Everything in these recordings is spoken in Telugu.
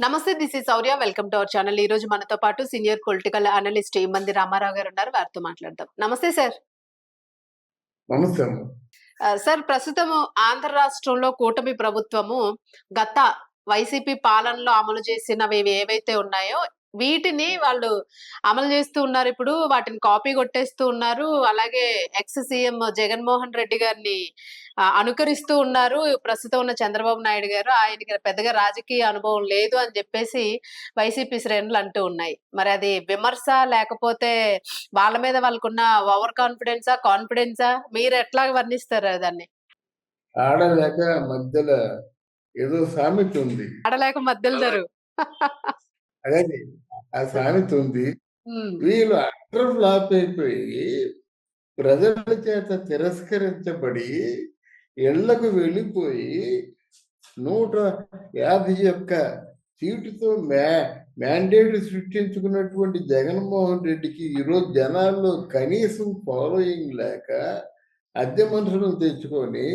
నమస్తే, this is Sourya. Welcome to our channel. ఈ రోజు మనతో పాటు సీనియర్ పొలిటికల్ అనలిస్ట్ మంది రామారావు గారు ఉన్నారు. వారితో మాట్లాడదాం. నమస్తే సార్. నమస్తే. సార్, ప్రస్తుతం ఆంధ్ర రాష్ట్రంలో కూటమి ప్రభుత్వము గత వైసీపీ పాలనలో అమలు చేసినవి ఏవైతే ఉన్నాయో వీటిని వాళ్ళు అమలు చేస్తూ ఉన్నారు. ఇప్పుడు వాటిని కాపీ కొట్టేస్తూ ఉన్నారు. అలాగే ఎక్స్ సీఎం జగన్మోహన్ రెడ్డి గారిని అనుకరిస్తూ ఉన్నారు. ప్రస్తుతం ఉన్న చంద్రబాబు నాయుడు గారు ఆయనకి పెద్దగా రాజకీయ అనుభవం లేదు అని చెప్పేసి వైసీపీ శ్రేణులు అంటూ ఉన్నాయి. మరి అది విమర్శ లేకపోతే వాళ్ళ మీద వాళ్ళకున్న ఓవర్ కాన్ఫిడెన్సా మీరు ఎట్లా వర్ణిస్తారు దాన్ని? ఆడలేక మధ్యలో ఏదో సామెత ఉంది. ఆడలేక మధ్యలో అదే ఆ సామెత ఉంది. వీళ్ళు అటర్ ఫ్లాప్ అయిపోయి ప్రజల చేత తిరస్కరించబడి ఇళ్లకు వెళ్ళిపోయి 151 సీటుతో మ్యాండేట్ సృష్టించుకున్నటువంటి జగన్మోహన్ రెడ్డికి ఈరోజు జనాల్లో కనీసం ఫాలోయింగ్ లేక అద్దె మనుషులను తెచ్చుకొని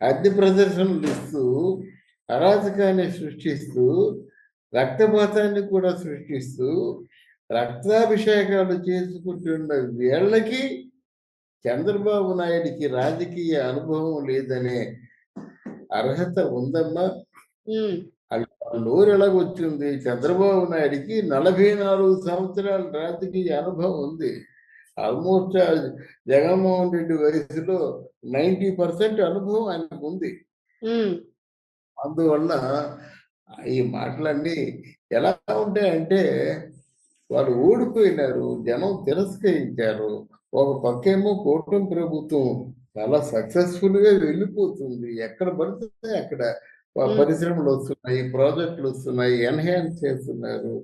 అద్దె ప్రదర్శనలు ఇస్తూ అరాచకాన్ని సృష్టిస్తూ రక్తపాతాన్ని కూడా సృష్టిస్తూ రక్తాభిషేకాలు చేసుకుంటున్న వీళ్ళకి చంద్రబాబు నాయుడికి రాజకీయ అనుభవం లేదనే అర్హత ఉందమ్మా. నోరు ఎలాగొచ్చింది? చంద్రబాబు నాయుడికి 44 సంవత్సరాల రాజకీయ అనుభవం ఉంది. ఆల్మోస్ట్ జగన్మోహన్ రెడ్డి వయసులో 90% అనుభవం ఆయనకు ఉంది. అందువల్ల ఈ మాటలన్నీ ఎలా ఉంటాయంటే వాళ్ళు ఓడిపోయినారు, జనం తిరస్కరించారు. ఒక పక్కేమో కూటమి ప్రభుత్వం చాలా సక్సెస్ఫుల్ గా వెళ్ళిపోతుంది. ఎక్కడ పడితే అక్కడ పరిశ్రమలు వస్తున్నాయి, ప్రాజెక్టులు వస్తున్నాయి, ఎన్హాన్స్ చేస్తున్నారు.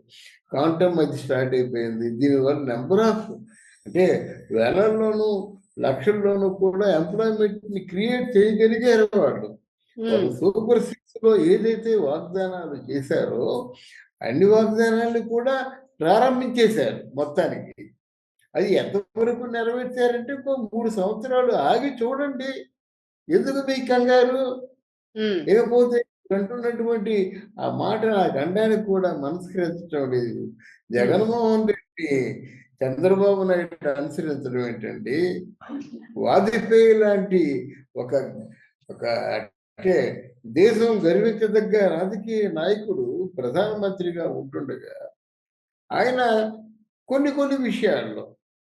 కాంటమ్ అది స్టార్ట్ అయిపోయింది. దీనివల్ల నెంబర్ ఆఫ్ అంటే వేలల్లోనూ లక్షల్లోనూ కూడా ఎంప్లాయ్మెంట్ ని క్రియేట్ చేయగలిగారు వాళ్ళు. సూపర్ 6 లో ఏదైతే వాగ్దానాలు చేశారో అన్ని వాగ్దానాలు కూడా ప్రారంభించేశారు మొత్తానికి. అది ఎంతవరకు నెరవేర్చారంటే 3 సంవత్సరాలు ఆగి చూడండి. ఎందుకు మీ కంగారు? లేకపోతే అంటున్నటువంటి ఆ మాట నాకు అనడానికి కూడా మనస్కరించడం లేదు. జగన్మోహన్ రెడ్డి చంద్రబాబు నాయుడు అనుసరించడం ఏంటండి? వాజ్పేయి లాంటి ఒక అంటే దేశం గర్వించదగ్గ రాజకీయ నాయకుడు ప్రధానమంత్రిగా ఉంటుండగా ఆయన కొన్ని విషయాల్లో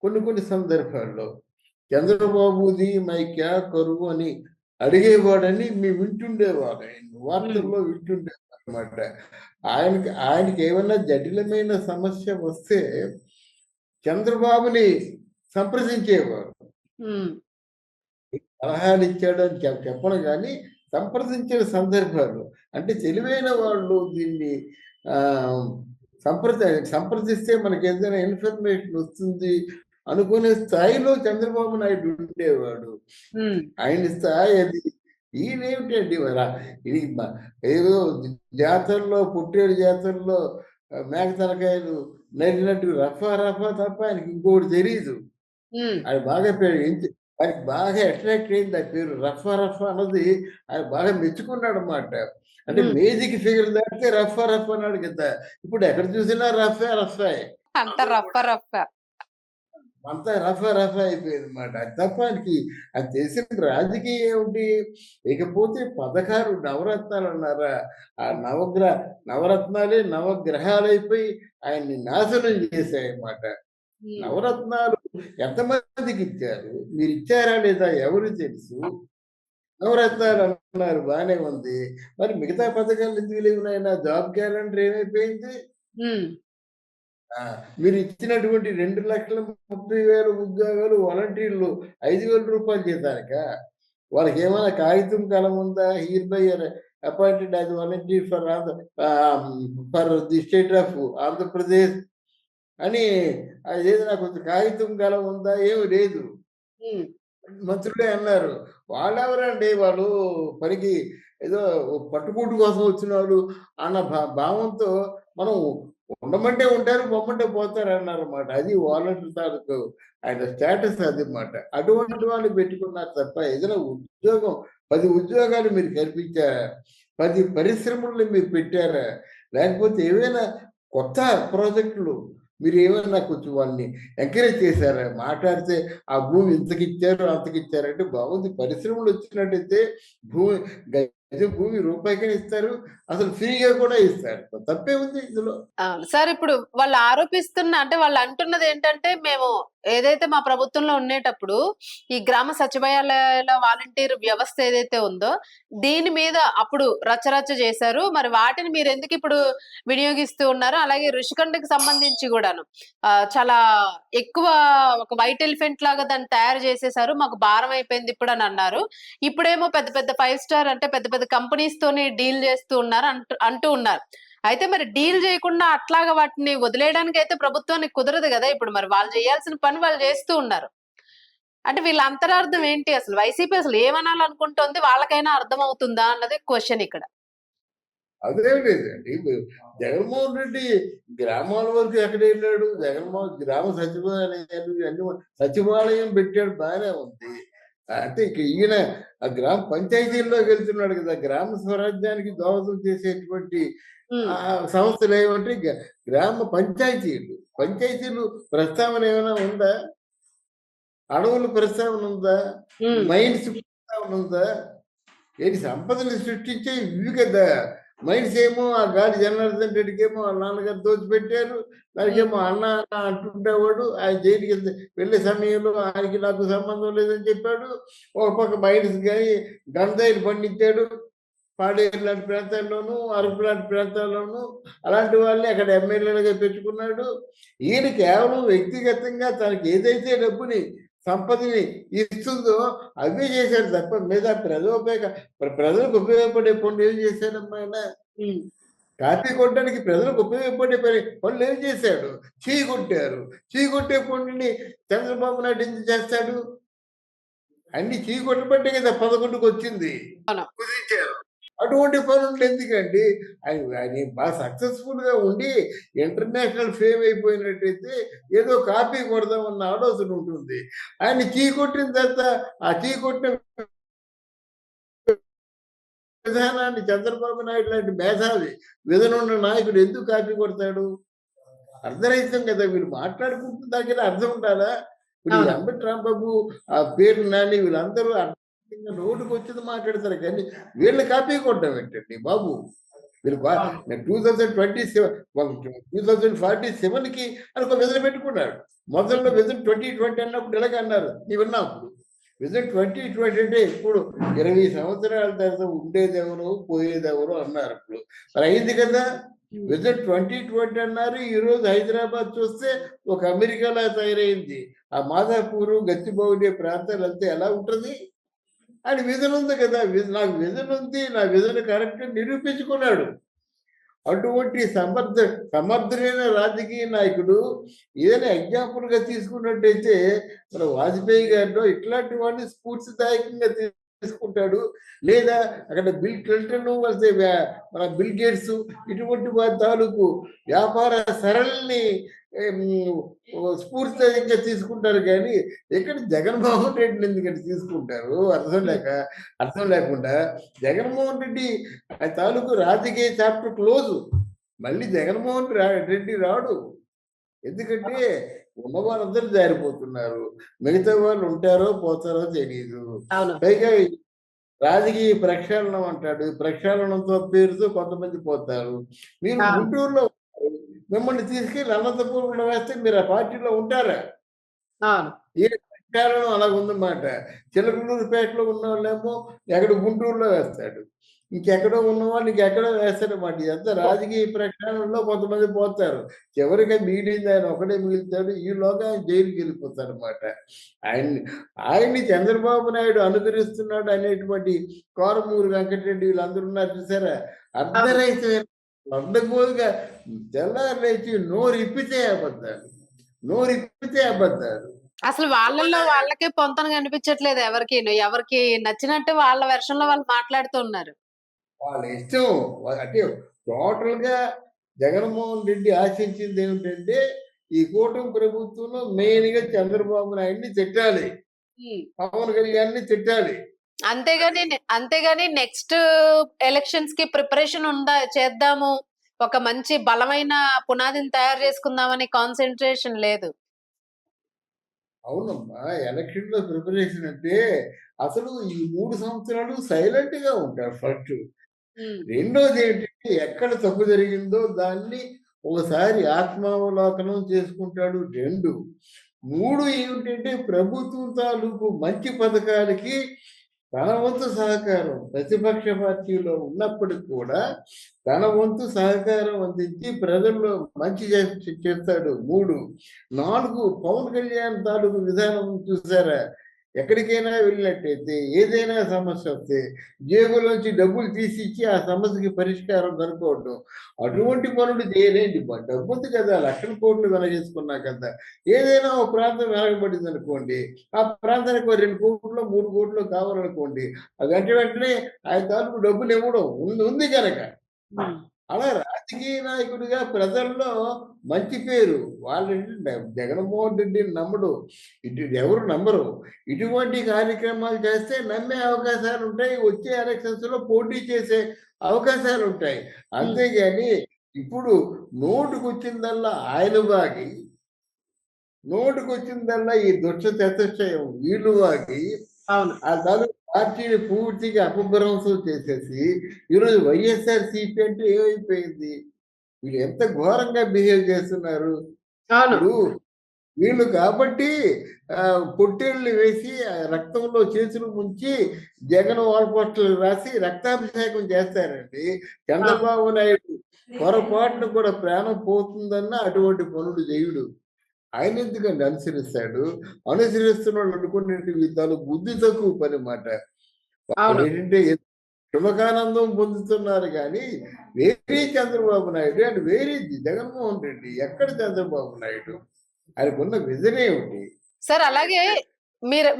కొన్ని సందర్భాల్లో చంద్రబాబుది మై క్యా కరువు అని అడిగేవాడని మేము వింటుండేవాడు. వార్తల్లో వింటుండేవాడు అనమాట. ఆయనకి ఏమన్నా జటిలమైన సమస్య వస్తే చంద్రబాబుని సంప్రదించేవారు. సలహాలు ఇచ్చాడని చెప్పను కానీ సంప్రదించిన సందర్భాలు అంటే తెలివైన వాళ్ళు దీన్ని సంప్రదిస్తే మనకి ఏదైనా ఇన్ఫర్మేషన్ వస్తుంది అనుకునే స్థాయిలో చంద్రబాబు నాయుడు ఉండేవాడు. ఆయన స్థాయి అది. ఈయనేమిటండి ఇది ఏదో జాతరలో పుట్టేడు జాతరలో మేక తలకాయలు నరినట్టు రఫా తప్ప ఆయనకి ఇంకోటి తెలియదు. ఆయన బాగా ఆయనకి బాగా అట్రాక్ట్ అయింది ఆ పేరు రఫా అన్నది. ఆయన బాగా మెచ్చుకున్నాడు అన్నమాట. అంటే మేజిక్ ఫిగర్ దాటితే రఫా అన్నాడు కదా. ఇప్పుడు ఎక్కడ చూసినా రఫా అంతా రఫా అయిపోయింది అనమాట. అది తప్ప ఆయనకి అది తెలిసిన రాజకీయం ఏమిటి? ఇకపోతే 16 నవరత్నాలు అన్నారా? ఆ నవరత్నాలే నవగ్రహాలైపోయి ఆయన్ని నాశనం చేశాయన్నమాట. నవరత్నాలు ఎంతమందికి ఇచ్చారు? మీరు ఇచ్చారా లేదా ఎవరు తెలుసు? నవరత్నాలు అన్నారు, బాగానే ఉంది. మరి మిగతా పథకాలు ఎందుకు లేవు నాయనా? జాబ్ క్యాలెండర్ ఏమైపోయింది? మీరు ఇచ్చినటువంటి 2,30,000 ఉద్యోగాలు వాలంటీర్లు 5,000 రూపాయలు చేశాక వాళ్ళకి ఏమైనా కాగితం కలం ఉందా? Here by appointed as volunteer for the state of Andhra Pradesh అని ఏదైనా కొంచెం కాగితం కలం ఉందా? ఏమి లేదు. మంత్రులే అన్నారు. వాళ్ళెవరండి? వాళ్ళు పనికి ఏదో పట్టుకూటు కోసం వచ్చిన వాళ్ళు అన్న భావంతో మనం ఉండమంటే ఉంటారు, పొమ్మంటే పోతారు అన్నారు అన్నమాట. అది వాలంటీర్ తాలూకు ఆయన స్టేటస్ అది అన్నమాట. అటువంటి వాళ్ళు పెట్టుకున్నారు తప్ప ఏదైనా ఉద్యోగం 10 ఉద్యోగాలు మీరు కల్పించారా? 10 పరిశ్రమలు మీరు పెట్టారా? లేకపోతే ఏవైనా కొత్త ప్రాజెక్టులు మీరు ఏమైనా కొంచెం వాళ్ళని ఎంకరేజ్ చేశారా? మాట్లాడితే ఆ భూమి ఇంతకిచ్చారు, అంతకిచ్చారంటే బాగుంది. పరిశ్రమలు వచ్చినట్టయితే భూమి గజం భూమి రూపాయికైనా ఇస్తారు. అసలు ఫ్రీగా కూడా ఇస్తారు. తప్పే ఉంది ఇందులో. అవును. సార్ ఇప్పుడు వాళ్ళు ఆరోపిస్తున్న అంటే వాళ్ళు అంటున్నది ఏంటంటే, మేము ఏదైతే మా ప్రభుత్వంలో ఉండేటప్పుడు, ఈ గ్రామ సచివాలయాల వాలంటీర్ వ్యవస్థ ఏదైతే ఉందో, దీని మీద అప్పుడు రచ్చరచ్చ చేశారు. మరి వాటిని మీరెందుకు ఇప్పుడు వినియోగిస్తూ ఉన్నారు? అలాగే రుషికొండకి సంబంధించి గూడాను. చాలా ఎక్కువ ఒక వైట్ ఎలిఫెంట్ లాగా దాన్ని తయారు చేసేశారు. మాకు భారం అయిపోయింది ఇప్పుడని అన్నారు. ఇప్పుడేమో పెద్ద పెద్ద 5 స్టార్ అంటే పెద్ద పెద్ద కంపెనీస్ తోని డీల్ చేస్తూ ఉన్నారు అంటూ ఉన్నారు. అయితే మరి డీల్ చేయకుండా అట్లాగా వాటిని వదిలేయడానికైతే ప్రభుత్వానికి కుదరదు గదా! ఇప్పుడు మరి వాళ్ళు చేయాల్సిన పని వాళ్ళు చేస్తూ ఉన్నారు. అంటే వీళ్ళ అంతరార్థం ఏంటి అసలు? వైసీపీ అసలు ఏమనాలనుకుంటోంది? వాళ్ళకైనా అర్థమవుతుందా అన్నది క్వెషన్ ఇక్కడ. అదేం లేదండి. జగన్మోహన్ రెడ్డి గ్రామాల వరకు ఎక్కడెళ్ళాడు? గ్రామ సచివాలయాలు ఇవన్నీ సచివాలయం పెట్టాడు బానే ఉంది. అంటే ఇక ఈయన ఆ గ్రామ పంచాయతీల్లోకి వెళ్తున్నాడు కదా! గ్రామ స్వరాజ్యానికి దోహదం చేసేటువంటి హ్మ్. సంస్థలు ఏమంటే గ్రామ పంచాయతీలు. పంచాయతీలు ప్రస్తావన ఏమైనా ఉందా? అడవుల ప్రస్తావన ఉందా? హ్మ్. మైన్స్ ప్రస్తావన ఉందా? ఏంటి సంపదను సృష్టించే ఇవి కదా! మైన్స్ ఏమో ఆ గాలి జనార్దన్ రెడ్డికేమో వాళ్ళ నాన్నగారు దోచిపెట్టారు. దానికేమో హ్మ్. అన్న అన్న అంటుండేవాడు. ఆయన జైలుకి వెళ్ళే సమయంలో ఆయనకి నాకు సంబంధం లేదని చెప్పాడు. ఒక పక్క మైన్స్ గాని గంజాయిలు పండించాడు. పాడేరు లాంటి ప్రాంతాల్లోనూ, అరకు లాంటి ప్రాంతాల్లోనూ అలాంటి వాళ్ళని అక్కడ ఎమ్మెల్యేలుగా పెట్టుకున్నాడు. ఈయన కేవలం వ్యక్తిగతంగా తనకి ఏదైతే డబ్బుని సంపదని ఇస్తుందో అవే చేశాడు తప్ప మీద ప్రజలకు ఉపయోగపడే పనులు ఏం చేశాడమ్మా ఆయన? హ్మ్. కాపీ కొట్టడానికి ప్రజలకు ఉపయోగపడే పనులు ఏం చేశాడు? చీ కొట్టారు. చీ కొట్టే పనుల్ని చంద్రబాబు నాయుడు ఎందుకు చేస్తాడు? అన్ని చీ కొట్టబట్టే కదా 11కి వచ్చింది. అవును. కుదించారు. అటువంటి పనులు ఎందుకండి? ఆయన బాగా సక్సెస్‌ఫుల్‌గా ఉండి ఇంటర్నేషనల్ ఫేమ్ అయిపోయినట్టయితే ఏదో కాపీ కొడదామన్న ఆలోచన ఉంటుంది. ఆయన చీ కొట్టిన తర్వాత ఆ చీ కొట్టిన విధానాన్ని చంద్రబాబు నాయుడు లాంటి మేధావి విధనున్న నాయకుడు ఎందుకు కాపీ కొడతాడు? అర్ధరహితం కదా! వీళ్ళు మాట్లాడుకుంటున్న దగ్గర అర్థం ఉండాలా? ఇప్పుడు ఈ అవును. అంబటి రాంబాబు, పేర్ని నాని వీళ్ళందరూ అర్ధరహితంగా నోటికొచ్చింది మాట్లాడతారు కానీ వీళ్ళని కాపీ కొట్టడం ఏంటండి బాబు? వీళ్ళు అవును. 2047కి అని ఒక విజన్ పెట్టుకున్నాడు. మొదట్లో హ్మ్. విజన్ 2020 అన్నప్పుడు ఇలాగే అన్నారు. నీవు విన్నావు అప్పుడు. విజన్ 2020 అంటే ఎప్పుడు 20 సంవత్సరాల తర్వాత ఉండేదెవరు, పోయేదెవరు అన్నారు అప్పుడు. మరి అయింది కదా! హ్మ్. విజన్ 2020 అన్నారు. ఈరోజు హైదరాబాద్ చూస్తే ఒక అమెరికాలా తయారైంది. ఆ మాదాపూరు, గచ్చిబౌలి ప్రాంతాలంతా ఎలా ఉంటది? ఆయన విజన్ ఉంది కదా! నాకు విజన్ ఉంది. నా విజన్ కరెక్ట్ అని నిరూపించుకున్నాడు. అటువంటి సమర్థుడైన రాజకీయ నాయకుడు ఏదైనా ఎగ్జాంపుల్‌గా తీసుకున్నట్టయితే మన వాజ్పేయి గారిలో ఇట్లాంటి వాడిని స్ఫూర్తిదాయకంగా తీసుకుంటాడు. లేదా అక్కడ బిల్ క్లింటన్ మన బిల్ గేట్స్ ఇటువంటి వారి తాలూకు వ్యాపార సరళిని స్ఫూర్తిదాయకంగా తీసుకుంటారు కానీ ఇక్కడ జగన్మోహన్ రెడ్డిని ఎందుకంటే తీసుకుంటారు అర్థం లేకుండా జగన్మోహన్ రెడ్డి ఆయన తాలూకు రాజకీయ చాప్టర్ క్లోజ్. మళ్ళీ జగన్మోహన్ రెడ్డి రాడు. ఎందుకంటే ఉన్న వాళ్ళందరూ జారిపోతున్నారు. మిగతా వాళ్ళు ఉంటారో పోతారో తెలీదు. అవును. పైగా ఈ రాజకీయ ప్రక్షాళనం అంటాడు. ప్రక్షాళనంతో పేరుతో కొంతమంది పోతారు. మీరు అవును. గుంటూరులో ఉన్నారు. మిమ్మల్ని తీసుకెళ్ళి అనంతపురంలో వేస్తే మీరు ఆ పార్టీలో ఉంటారా? అవును. ఈ ప్రక్షాళనం అలాగుందన్నమాట. చిలకలూరిపేటలో ఉన్నోళ్ళేమో ఎక్కడ గుంటూరులో వేస్తాడు. ఇంకెక్కడో ఉన్నవాళ్ళు ఇంకెక్కడో వేస్తాడన్నమాట. ఇదంతా రాజకీయ ప్రక్షాళనలో కొంతమంది పోతారు. చివరిగా మిగిలింది ఆయన ఒక్కడే మిగులుతాడు. ఈలోగా ఆయన జైలుకెళ్ళిపోతాడన్నమాట. ఆయన్ని ఆయన్ని చంద్రబాబు నాయుడు అనుకరిస్తున్నాడు అనేటువంటి కోరమూరి వెంకటరెడ్డి వీళ్ళందరూ ఉన్నారు చూసారా? అవును. అర్ధరహితమైన అడ్డగోలుగా తెల్లారి లేచి నోరిప్పితే అబద్ధాలు. నోరిప్పితే అబద్ధాలు. అసలు వాళ్ళల్లో వాళ్ళకే పొంతన కనిపించట్లేదు ఎవరికిను. ఎవరికి నచ్చినట్టు వాళ్ళ వెర్షన్‌లో వాళ్ళు మాట్లాడుతూ ఉన్నారు. వాళ్ళ ఇష్టం. అంటే టోటల్‌గా జగన్మోహన్ రెడ్డి ఆశించిందేమిటంటే, ఈ కూటమి ప్రభుత్వంలో మెయిన్‌గా చంద్రబాబు నాయుడిని తిట్టాలి. హ్మ్. పవన్ కళ్యాణ్‌ని తిట్టాలి. అంతేగాని నెక్స్ట్ ఎలక్షన్స్‌కి ప్రిపరేషన్ చేద్దాము. ఒక మంచి బలమైన పునాదిని తయారు చేసుకుందామని కాన్సంట్రేషన్ లేదు. అవునమ్మా. ఎలక్షన్‌లో ప్రిపరేషన్ అంటే అసలు ఈ 3 సంవత్సరాలు సైలెంట్‌గా ఉంటాడు ఫస్టు. హ్మ్. రెండోదేంటంటే ఎక్కడ తప్పు జరిగిందో దాన్ని ఒకసారి ఆత్మావలోకనం చేసుకుంటాడు. 2 3 ఏమిటంటే ప్రభుత్వం తాలూకు మంచి పథకాలకి తన వంతు సహకారం ప్రతిపక్ష పార్టీలో ఉన్నప్పటికి కూడా తన వంతు సహకారం అందించి ప్రజల్లో మంచి చేస్తాడు. 3 4 పవన్ కళ్యాణ్ తాలూకు విధానం చూసారా? ఎక్కడికైనా వెళ్ళినట్టయితే ఏదైనా సమస్య వస్తే జేబులోంచి డబ్బులు తీసిచ్చి ఆ సమస్యకి పరిష్కారం కనుక్కోవటం. అటువంటి పనులు చేయలేండి. డబ్బుంది కదా! లక్షల కోట్లు వెనగేసుకున్నా కదా! ఏదైనా ఒక ప్రాంతం వెనకబడిందనుకోండి, ఆ ప్రాంతానికి ఓ 2,00,00,000 3,00,00,000 కావాలనుకోండి. వెంటనే ఆయన తాలూకు డబ్బులివ్వడం ఉంది గనక. హ్మ్. అలా రాజకీయ నాయకుడిగా ప్రజల్లో మంచి పేరు. వాళ్ళేంటంటే జగన్మోహన్ రెడ్డిని నమ్మడు. ఎవరు నమ్మరు. ఇటువంటి కార్యక్రమాలు చేస్తే నమ్మే అవకాశాలుంటాయి. వచ్చే ఎలక్షన్స్‌లో పోటీ చేసే అవకాశాలుంటాయి. హ్మ్. అంతేగాని ఇప్పుడు నోటికొచ్చిందల్లా ఆయన వాగి, నోటికొచ్చిందల్లా ఈ దుష్ట చతుష్టయం వీళ్ళు వాగి అవును. ఆ తాలూకు పార్టీని పూర్తిగా అపభ్రంశం చేసేసి ఈరోజు వైఎస్ఆర్‌సీపీ అంటే ఏమైపోయింది? వీళ్ళు ఎంత ఘోరంగా బిహేవ్ చేస్తున్నారు. అవును. ఇప్పుడు వీళ్ళు కాబట్టి పొట్టేళ్ళు వేసి రక్తంలో చేతులు ముంచి జగన్ వాల్పోస్టర్‌లు రాసి రక్తాభిషేకం చేస్తారండి. అవును. చంద్రబాబు నాయుడు పొరపాటున కూడా ప్రాణం పోతుందన్న అటువంటి పనులు చేయడు. ఆయనెందుకండి అనుసరిస్తాడు? అనుసరిస్తున్నోళ్ళు అనుకునేటివి వీళ్ళ తాలూకు బుద్ధి తక్కువ పని మాట. అవును. వాళ్ళేంటంటే సుఖానందం పొందుతున్నారు గానీ, వేరే చంద్రబాబు నాయుడు అండ్ వేరే జగన్మోహన్ రెడ్డి. ఎక్కడ చంద్రబాబు నాయుడు? ఆయనకున్న విజన్ ఏమిటి? సార్ అలాగే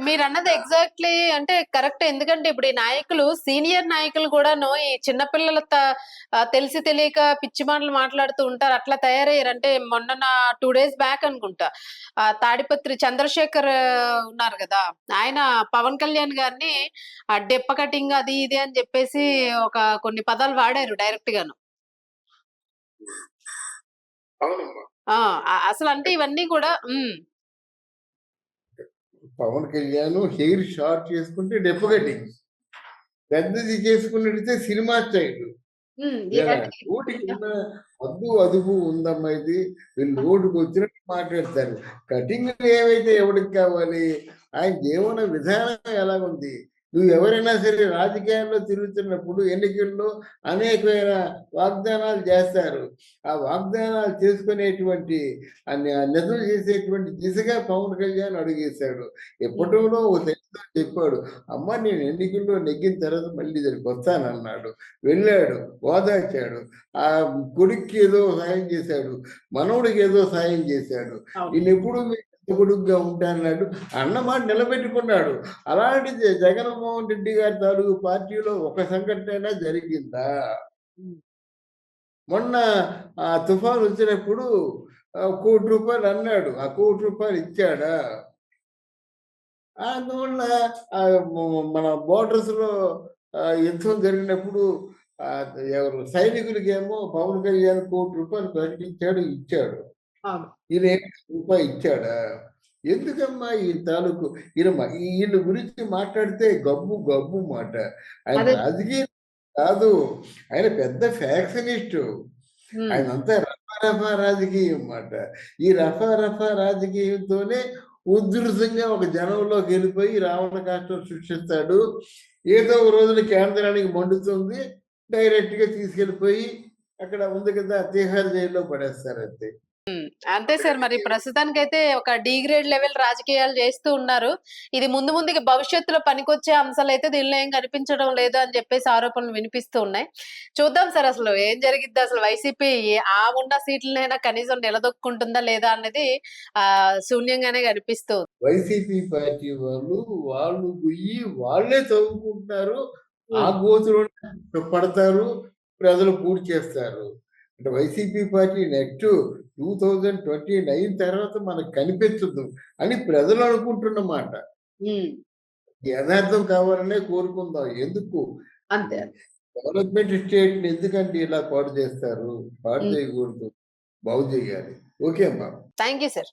మీరన్నది ఎగ్జాక్ట్‌లీ అంటే కరెక్టే. ఎందుకంటే ఇప్పుడు ఈ నాయకులు సీనియర్ నాయకులు కూడాను ఈ చిన్న పిల్లల తెలిసి తెలియక పిచ్చి మాటలు మాట్లాడుతూ ఉంటారు. అట్లా తయారయ్యారు. అంటే మొన్న 2 డేస్ బ్యాక్ అనుకుంటా. తాడిపత్రి చంద్రశేఖర్ ఉన్నారు గదా! ఆయన పవన్ కళ్యాణ్ గారిని డెప్ప కటింగ్ అది ఇది అని జెప్పేసి కొన్ని పదాలు వాడారు డైరెక్ట్ గాను. అవునమ్మా. ఆ! అసలంటే ఇవన్నీ కూడా పవన్ కళ్యాణ్ హెయిర్ షార్ట్ చేసుకుంటే డెప్పు కటింగ్. పెద్దది చేసుకున్నట్టయితే సినిమా స్టైలు. హ్మ్. ఇలా అంటే నోటికి ఉన్న హద్దు, అదుపు ఉందమ్మా ఇది. వీళ్ళు నోటికొచ్చినట్టు మాట్లాడతారు. కటింగ్‌లు ఏవైతే ఎవడికి కావాలి? ఆయన జీవన విధానం ఎలాగుంది? నువ్వెవరైనా సరే రాజకీయాల్లో తిరుగుతున్నప్పుడు ఎన్నికల్లో అనేకమైన వాగ్దానాలు చేస్తారు. ఆ వాగ్దానాలు చేసుకునేటువంటి నిజం చేసేటువంటి దిశగా పవన్ కళ్యాణ్ అడుగేశాడు. హ్మ్. ఎప్పటినో ఓ తెలుగులో చెప్పాడు. అమ్మ నేను ఎన్నికల్లో నెగ్గిన తర్వాత మళ్ళీ ఇక్కడికొస్తానన్నాడు. వెళ్ళాడు. ఓదార్చాడు. ఆ కొడుక్కి ఏదో సాయం చేశాడు. మనవడికి ఏదో సాయం చేశాడు. అవును. నేనెప్పుడు మీ పెద్ద కొడుకుగా ఉంటానన్నాడు. అన్న మాట నిలబెట్టుకున్నాడు. అలాంటిది జగన్మోహన్ రెడ్డి గారి తాలూకు పార్టీలో ఒక సంఘటనైనా జరిగిందా? హ్మ్. మొన్న తుఫాన్ వచ్చినప్పుడు రూ. 1,00,00,000 అన్నాడు. ఆ రూ. 1,00,00,000 ఇచ్చాడా? అందువల్ల మన బోర్డర్స్‌లో యుద్ధం జరిగినప్పుడు ఎవరు సైనికులకేమో పవన్ కళ్యాణ్ రూ. 1,00,00,000 ప్రకటించాడు, ఇచ్చాడు. అవును. ఈయన రూపాయి ఇచ్చాడా? ఎందుకమ్మా ఈ తాలూకు ఈయన గురించి మాట్లాడితే గబ్బు గబ్బు మాట. ఆయన అదే. రాజకీయం కాదు. ఆయన పెద్ద ఫ్యాక్షనిస్టు. హ్మ్. ఆయనంతా రఫా రఫా రాజకీయం మాట. ఈ రఫా రఫా రాజకీయంతోనే ఉధృతంగా ఒక జనంలోకెళ్ళిపోయి రావణ కాష్టం సృష్టిస్తాడు. ఏదో ఒక రోజున కేంద్రానికి మండుతుంది. డైరెక్ట్‌గా తీసుకెళ్ళిపోయి అక్కడ ఉంది కదా! తిహార్ జైల్‌లో పడేస్తారంతే. అంతే సార్. మరి ప్రస్తుతానికైతే ఒక డి గ్రేడ్ లెవెల్ రాజకీయాలు చేస్తూ ఉన్నారు. ఇది ముందు ముందుకి భవిష్యత్తులో పనికొచ్చే అంశాలైతే దీనిలో ఏం కనిపించడం లేదు అని చెప్పేసి ఆరోపణలు వినిపిస్తూ ఉన్నాయి. చూద్దాం సార్ అసలు ఏం జరిగిద్దో అసలు వైసీపీ ఉన్న సీట్లనైనా కనీసం నిలదొక్కుంటుందా లేదా అన్నది శూన్యంగానే కనిపిస్తూ ఉంది. వైసీపీ పార్టీ వాళ్ళు పొయ్యి వాళ్ళే తవ్వుకుంటున్నారు. ఆ హ్మ్. గోతిలోనే పడతారు. ప్రజలు పూడ్చేస్తారు. అంటే వైసీపీ పార్టీ నెక్స్ట్ 2029 తర్వాత మనకు కనిపించదు అని ప్రజలు అనుకుంటున్న మాట. హ్మ్. యథార్థం కావాలనే కోరుకుందాం. ఎందుకు? అంతే. డెవలప్‌మెంట్ స్టేట్‌ని ఎందుకండి ఇలా పాడు చేస్తారు? పాడు హ్మ్. చేయకూడదు. బాగు చేయాలి. ఓకే అమ్మా. Thank you sir.